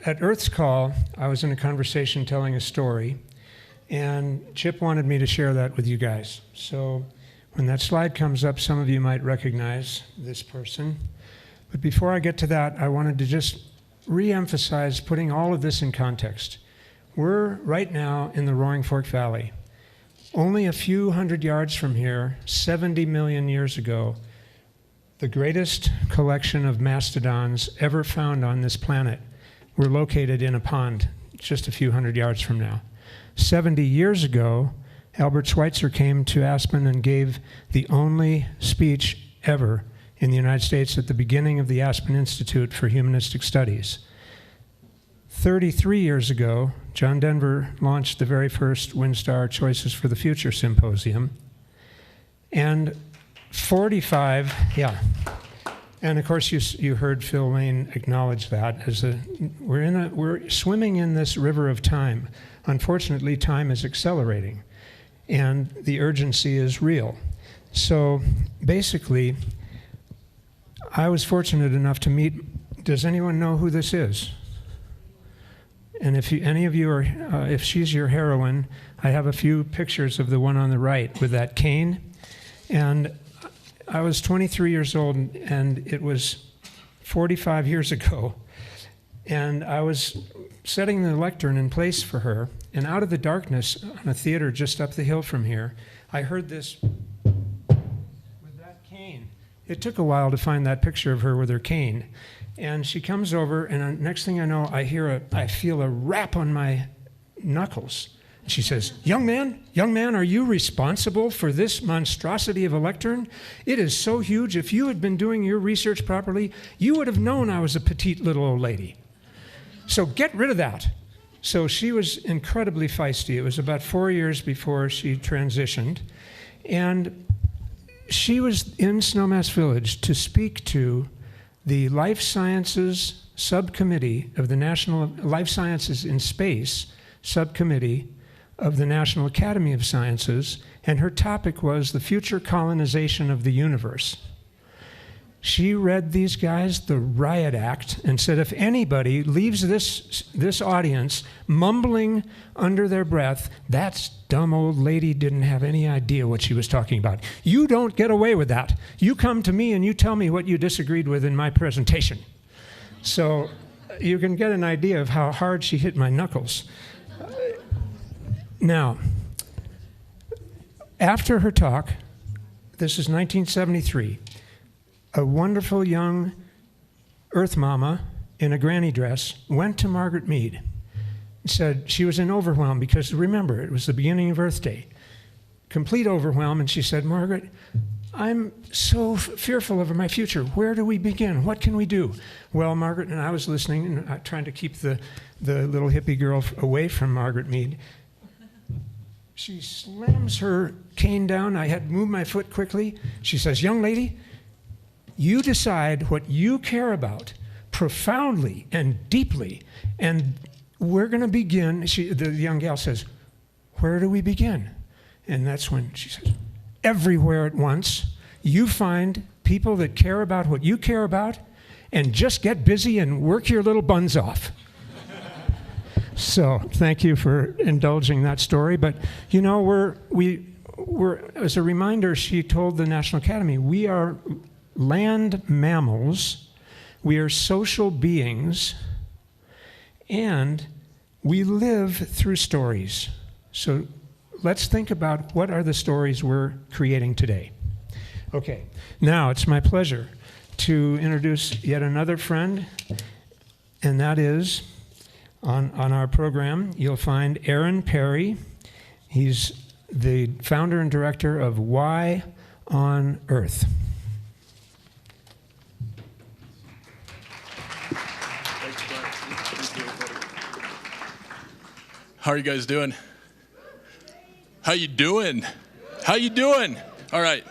at Earth's Call, I was in a conversation telling a story, and Chip wanted me to share that with you guys. So when that slide comes up, some of you might recognize this person. But before I get to that, I wanted to just re-emphasize putting all of this in context. We're right now in the Roaring Fork Valley. Only a few hundred yards from here, 70 million years ago, the greatest collection of mastodons ever found on this planet were located in a pond just a few hundred yards from now. 70 years ago, Albert Schweitzer came to Aspen and gave the only speech ever in the United States at the beginning of the Aspen Institute for Humanistic Studies. 33 years ago, John Denver launched the very first WinStar Choices for the Future Symposium. And 45, and of course you heard Phil Lane acknowledge that as we're swimming in this river of time. Unfortunately, time is accelerating, and the urgency is real. So basically, I was fortunate enough to meet, does anyone know who this is? And if any of you are, if she's your heroine, I have a few pictures of the one on the right with that cane. And I was 23 years old, and it was 45 years ago. And I was setting the lectern in place for her, and out of the darkness on a theater just up the hill from here, I heard this with that cane. It took a while to find that picture of her with her cane. And she comes over, and next thing I know, I feel a rap on my knuckles. She says, young man, are you responsible for this monstrosity of a lectern? It is so huge, if you had been doing your research properly, you would have known I was a petite little old lady. So get rid of that. So she was incredibly feisty. It was about 4 years before she transitioned. And she was in Snowmass Village to speak to the Life Sciences Subcommittee of the National Life Sciences in Space Subcommittee of the National Academy of Sciences, and her topic was the future colonization of the universe. She read these guys the riot act and said, if anybody leaves this audience mumbling under their breath, that dumb old lady didn't have any idea what she was talking about. You don't get away with that. You come to me and you tell me what you disagreed with in my presentation. So you can get an idea of how hard she hit my knuckles. Now, after her talk, this is 1973, a wonderful young Earth Mama in a granny dress went to Margaret Mead and said she was in overwhelm because, remember, it was the beginning of Earth Day. Complete overwhelm, and she said, Margaret, I'm so fearful of my future. Where do we begin? What can we do? Well, Margaret, and I was listening and trying to keep the little hippie girl away from Margaret Mead. She slams her cane down. I had to move my foot quickly. She says, young lady, you decide what you care about profoundly and deeply, and we're going to begin. The young gal says, where do we begin? And that's when she says, everywhere at once. You find people that care about what you care about, and just get busy and work your little buns off. So thank you for indulging that story. But, you know, we're as a reminder, she told the National Academy, we are land mammals, we are social beings, and we live through stories. So let's think about what are the stories we're creating today. Okay, now it's my pleasure to introduce yet another friend, and that is, on our program, you'll find Aaron Perry. He's the founder and director of Why on Earth. How are you guys doing? How you doing? How you doing? All right.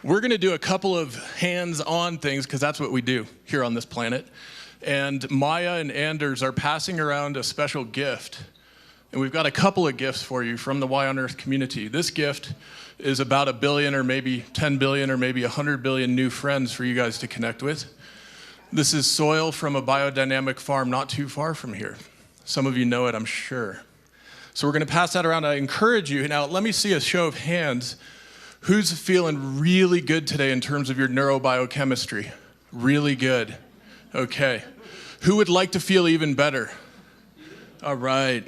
We're going to do a couple of hands-on things because that's what we do here on this planet. And Maya and Anders are passing around a special gift. And we've got a couple of gifts for you from the Why on Earth community. This gift is about 1 billion or maybe 10 billion or maybe 100 billion new friends for you guys to connect with. This is soil from a biodynamic farm not too far from here. Some of you know it, I'm sure. So we're going to pass that around. I encourage you. Now, let me see a show of hands. Who's feeling really good today in terms of your neurobiochemistry? Really good. Okay. Who would like to feel even better? All right.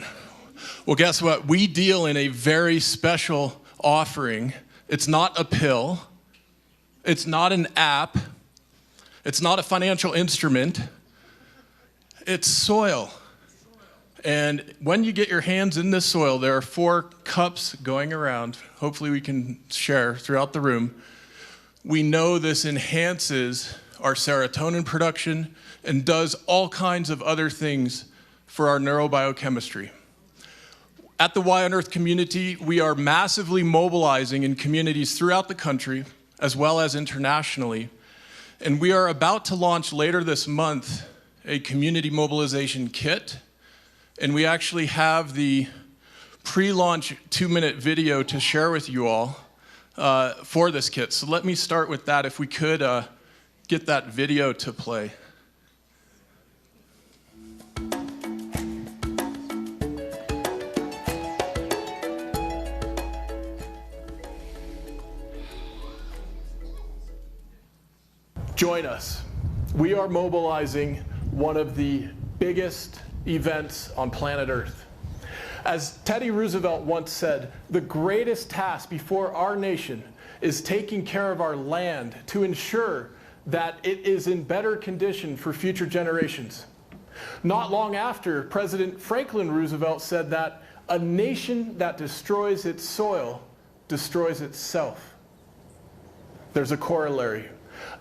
Well, guess what? We deal in a very special offering. It's not a pill. It's not an app. It's not a financial instrument. It's soil. And when you get your hands in this soil, there are 4 cups going around. Hopefully we can share throughout the room. We know this enhances our serotonin production and does all kinds of other things for our neurobiochemistry. At the Y on Earth community, we are massively mobilizing in communities throughout the country, as well as internationally. And we are about to launch later this month a Community Mobilization Kit. And we actually have the pre-launch 2-minute video to share with you all for this kit. So let me start with that. If we could get that video to play. Join us. We are mobilizing one of the biggest events on planet Earth. As Teddy Roosevelt once said, the greatest task before our nation is taking care of our land to ensure that it is in better condition for future generations. Not long after, President Franklin Roosevelt said that a nation that destroys its soil destroys itself. There's a corollary.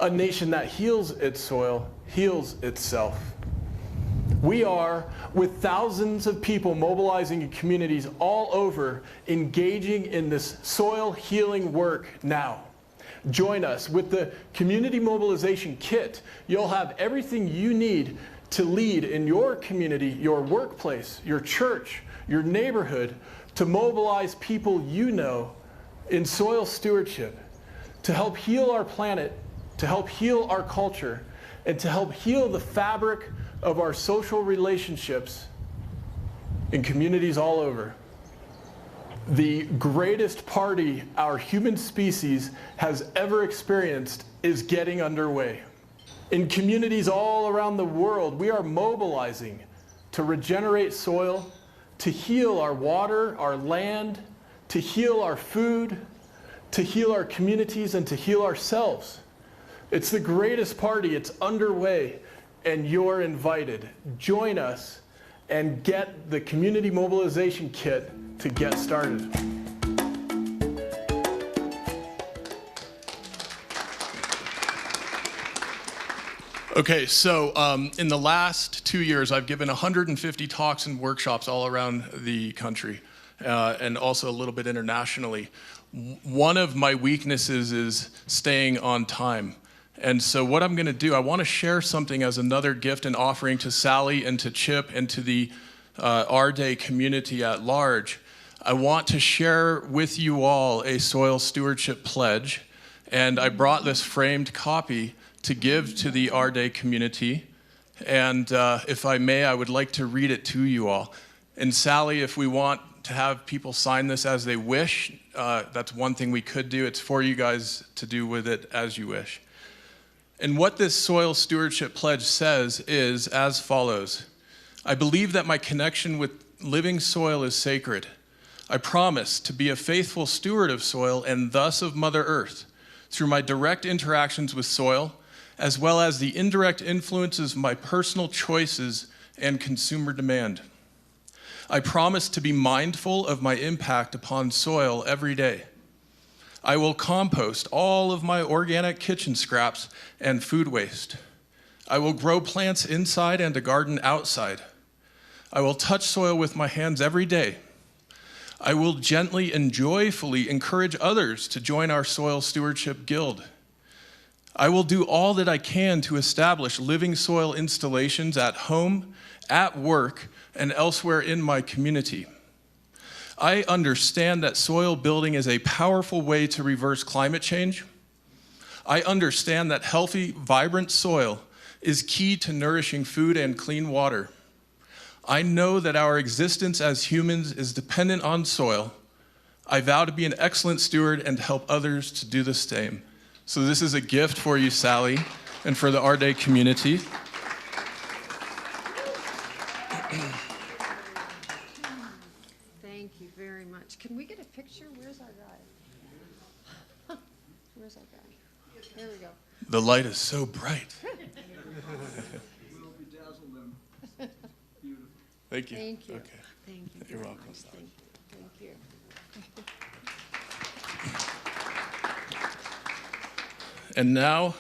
A nation that heals its soil heals itself. We are, with thousands of people mobilizing in communities all over, engaging in this soil healing work now. Join us with the Community Mobilization Kit. You'll have everything you need to lead in your community, your workplace, your church, your neighborhood, to mobilize people you know in soil stewardship, to help heal our planet, to help heal our culture, and to help heal the fabric of our social relationships in communities all over. The greatest party our human species has ever experienced is getting underway. In communities all around the world, we are mobilizing to regenerate soil, to heal our water, our land, to heal our food, to heal our communities, and to heal ourselves. It's the greatest party. It's underway. And you're invited. Join us and get the Community Mobilization Kit to get started. Okay, so in the last 2 years, I've given 150 talks and workshops all around the country, and also a little bit internationally. One of my weaknesses is staying on time. And so what I'm going to do, I want to share something as another gift and offering to Sally and to Chip and to the AREDAY community at large. I want to share with you all a soil stewardship pledge, and I brought this framed copy to give to the AREDAY community. And if I may, I would like to read it to you all. And Sally, if we want to have people sign this as they wish, that's one thing we could do. It's for you guys to do with it as you wish. And what this soil stewardship pledge says is as follows. I believe that my connection with living soil is sacred. I promise to be a faithful steward of soil and thus of Mother Earth through my direct interactions with soil, as well as the indirect influences of my personal choices and consumer demand. I promise to be mindful of my impact upon soil every day. I will compost all of my organic kitchen scraps and food waste. I will grow plants inside and a garden outside. I will touch soil with my hands every day. I will gently and joyfully encourage others to join our Soil Stewardship Guild. I will do all that I can to establish living soil installations at home, at work, and elsewhere in my community. I understand that soil building is a powerful way to reverse climate change. I understand that healthy, vibrant soil is key to nourishing food and clean water. I know that our existence as humans is dependent on soil. I vow to be an excellent steward and help others to do the same. So this is a gift for you, Sally, and for the AREDAY community. Thank you very much. Can we get a picture? Where's our guy? Where's our guy? There we go. The light is so bright. Will bedazzle them. Beautiful. Thank you. Thank you. Okay. Thank you. You're very welcome. much. Thank you. Thank you. And now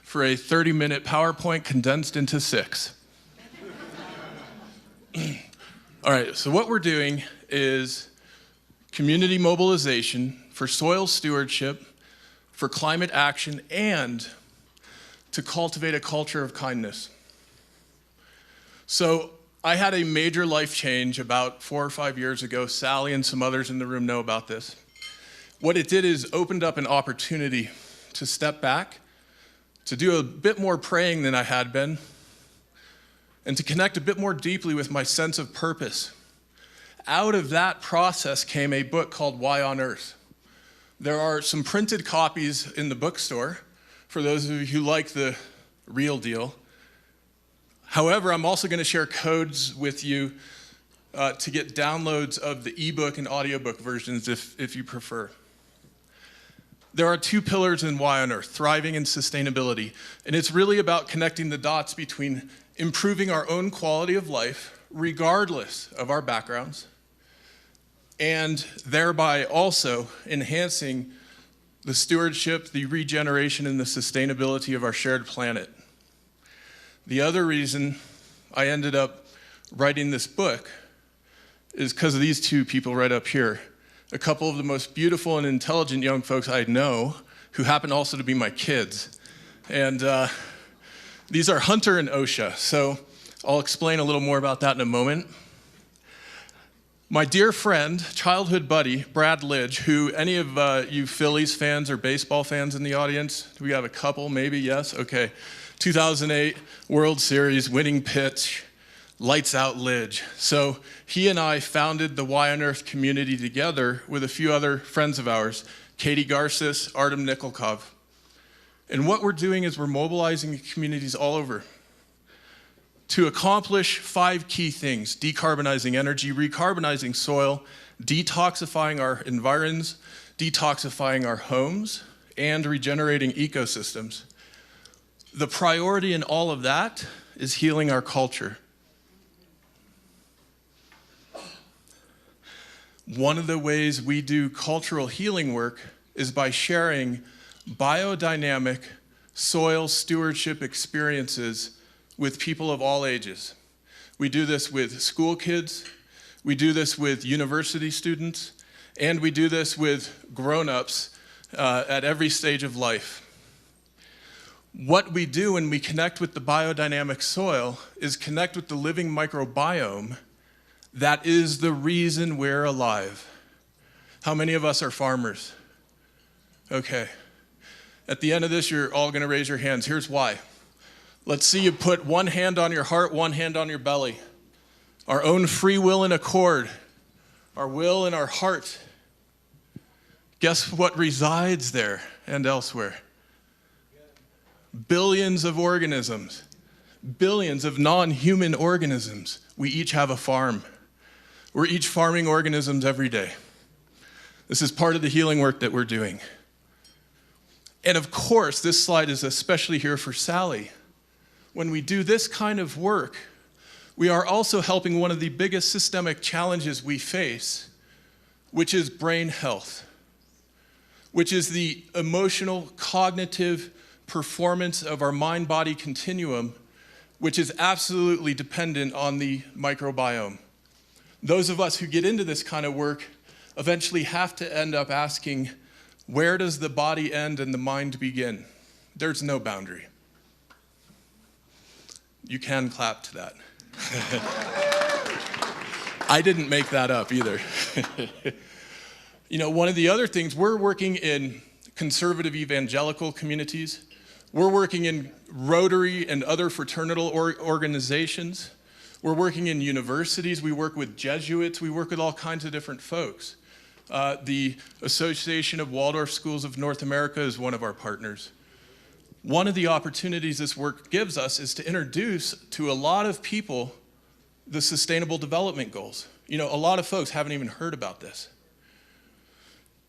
for a 30-minute PowerPoint condensed into 6. All right, so what we're doing is community mobilization for soil stewardship, for climate action, and to cultivate a culture of kindness. So I had a major life change about 4 or 5 years ago. Sally and some others in the room know about this. What it did is opened up an opportunity to step back, to do a bit more praying than I had been, and to connect a bit more deeply with my sense of purpose. Out of that process came a book called Why on Earth? There are some printed copies in the bookstore for those of you who like the real deal. However, I'm also going to share codes with you to get downloads of the ebook and audiobook versions if you prefer. There are 2 pillars in Why on Earth, thriving and sustainability. And it's really about connecting the dots between improving our own quality of life, regardless of our backgrounds, and thereby also enhancing the stewardship, the regeneration, and the sustainability of our shared planet. The other reason I ended up writing this book is because of these 2 people right up here. A couple of the most beautiful and intelligent young folks I know, who happen also to be my kids. And these are Hunter and Osha, so I'll explain a little more about that in a moment. My dear friend, childhood buddy, Brad Lidge, who any of you Phillies fans or baseball fans in the audience? Do we have a couple, maybe? Yes? Okay. 2008 World Series winning pitch. Lights out Lidge. So he and I founded the Why on Earth community together with a few other friends of ours, Katie Garces, Artem Nikolkov. And what we're doing is we're mobilizing communities all over to accomplish 5 key things: decarbonizing energy, recarbonizing soil, detoxifying our environs, detoxifying our homes, and regenerating ecosystems. The priority in all of that is healing our culture. One of the ways we do cultural healing work is by sharing biodynamic soil stewardship experiences with people of all ages. We do this with school kids, we do this with university students, and we do this with grown-ups at every stage of life. What we do when we connect with the biodynamic soil is connect with the living microbiome. That is the reason we're alive. How many of us are farmers? Okay. At the end of this, you're all going to raise your hands. Here's why. Let's see you put one hand on your heart, one hand on your belly. Our own free will and accord. Our will and our heart. Guess what resides there and elsewhere? Billions of organisms. Billions of non-human organisms. We each have a farm. We're each farming organisms every day. This is part of the healing work that we're doing. And of course, this slide is especially here for Sally. When we do this kind of work, we are also helping one of the biggest systemic challenges we face, which is brain health, which is the emotional, cognitive performance of our mind-body continuum, which is absolutely dependent on the microbiome. Those of us who get into this kind of work eventually have to end up asking, where does the body end and the mind begin? There's no boundary. You can clap to that. I didn't make that up either. You know, one of the other things, we're working in conservative evangelical communities. We're working in Rotary and other fraternal organizations. We're working in universities. We work with Jesuits. We work with all kinds of different folks. The Association of Waldorf Schools of North America is one of our partners. One of the opportunities this work gives us is to introduce to a lot of people the Sustainable Development Goals. You know, a lot of folks haven't even heard about this.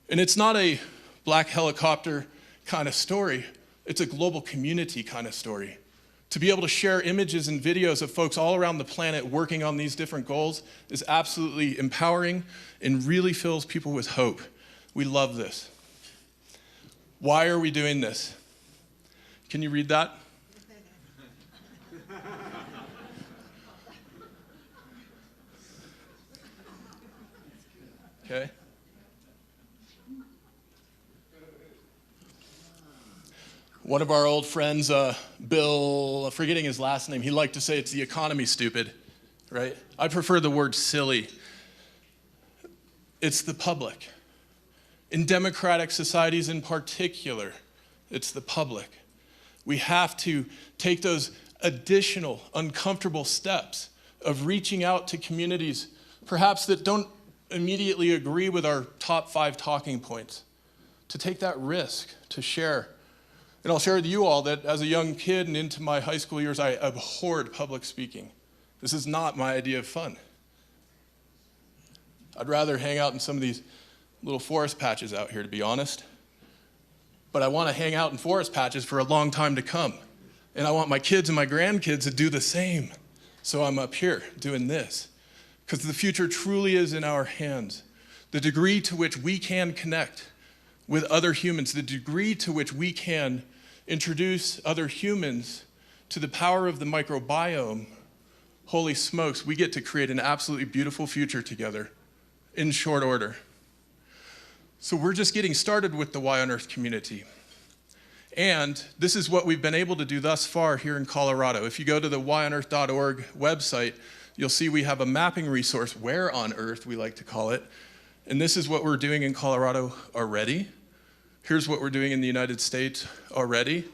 And it's not a black helicopter kind of story. It's a global community kind of story. To be able to share images and videos of folks all around the planet working on these different goals is absolutely empowering and really fills people with hope. We love this. Why are we doing this? Can you read that? Okay. One of our old friends, Bill, forgetting his last name, he liked to say it's the economy, stupid, right? I prefer the word silly. It's the public. In democratic societies in particular, it's the public. We have to take those additional uncomfortable steps of reaching out to communities, perhaps that don't immediately agree with our top 5 talking points, to take that risk, to share. And I'll share with you all that as a young kid and into my high school years, I abhorred public speaking. This is not my idea of fun. I'd rather hang out in some of these little forest patches out here, to be honest. But I want to hang out in forest patches for a long time to come. And I want my kids and my grandkids to do the same. So I'm up here doing this. Because the future truly is in our hands. The degree to which we can connect with other humans, the degree to which we can introduce other humans to the power of the microbiome, holy smokes, we get to create an absolutely beautiful future together in short order. So we're just getting started with the Y on Earth community. And this is what we've been able to do thus far here in Colorado. If you go to the yonearth.org website, you'll see we have a mapping resource, Where on Earth we like to call it. And this is what we're doing in Colorado already. Here's what we're doing in the United States already.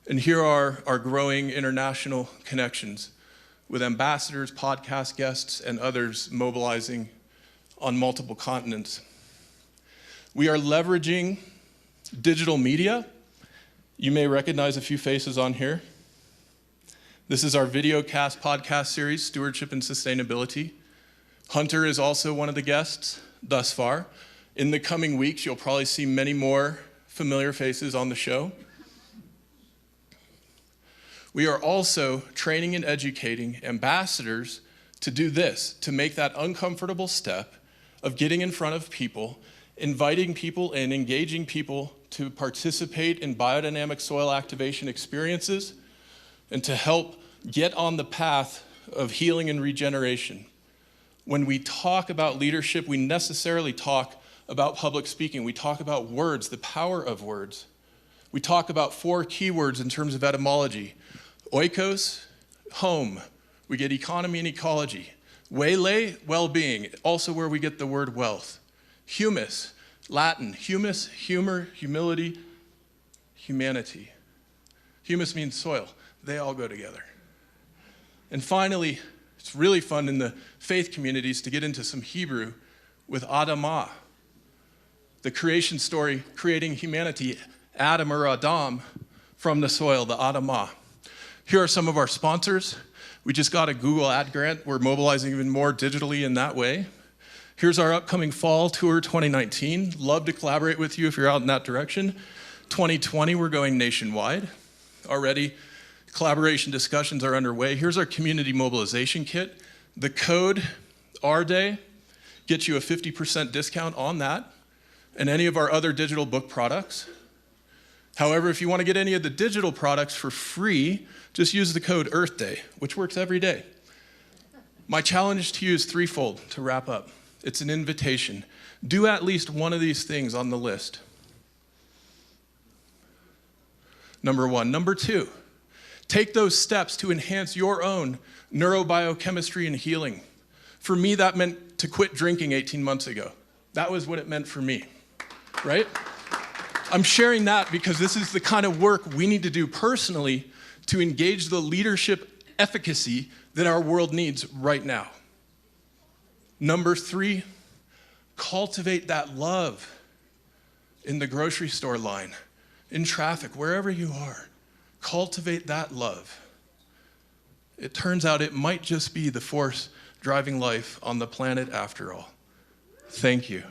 And here are our growing international connections with ambassadors, podcast guests, and others mobilizing on multiple continents. We are leveraging digital media. You may recognize a few faces on here. This is our videocast podcast series, Stewardship and Sustainability. Hunter is also one of the guests thus far. In the coming weeks, you'll probably see many more familiar faces on the show. We are also training and educating ambassadors to do this, to make that uncomfortable step of getting in front of people, inviting people and engaging people to participate in biodynamic soil activation experiences, and to help get on the path of healing and regeneration. When we talk about leadership, we necessarily talk about public speaking. We talk about words, the power of words. We talk about 4 keywords in terms of etymology. Oikos, home. We get economy and ecology. Wele, well-being, also where we get the word wealth. Humus, Latin, humus, humor, humility, humanity. Humus means soil. They all go together. And finally, it's really fun in the faith communities to get into some Hebrew with Adamah, the creation story, creating humanity, Adam or Adam, from the soil, the Adamah. Here are some of our sponsors. We just got a Google ad grant. We're mobilizing even more digitally in that way. Here's our upcoming fall tour 2019. Love to collaborate with you if you're out in that direction. 2020, we're going nationwide. Already, collaboration discussions are underway. Here's our Community Mobilization Kit. The code, AREDAY, gets you a 50% discount on that and any of our other digital book products. However, if you want to get any of the digital products for free, just use the code EarthDay, which works every day. My challenge to you is threefold to wrap up. It's an invitation. Do at least one of these things on the list. Number 1. Number 2, take those steps to enhance your own neurobiochemistry and healing. For me, that meant to quit drinking 18 months ago. That was what it meant for me, right? I'm sharing that because this is the kind of work we need to do personally to engage the leadership efficacy that our world needs right now. Number 3, cultivate that love in the grocery store line, in traffic, wherever you are. Cultivate that love. It turns out it might just be the force driving life on the planet after all. Thank you.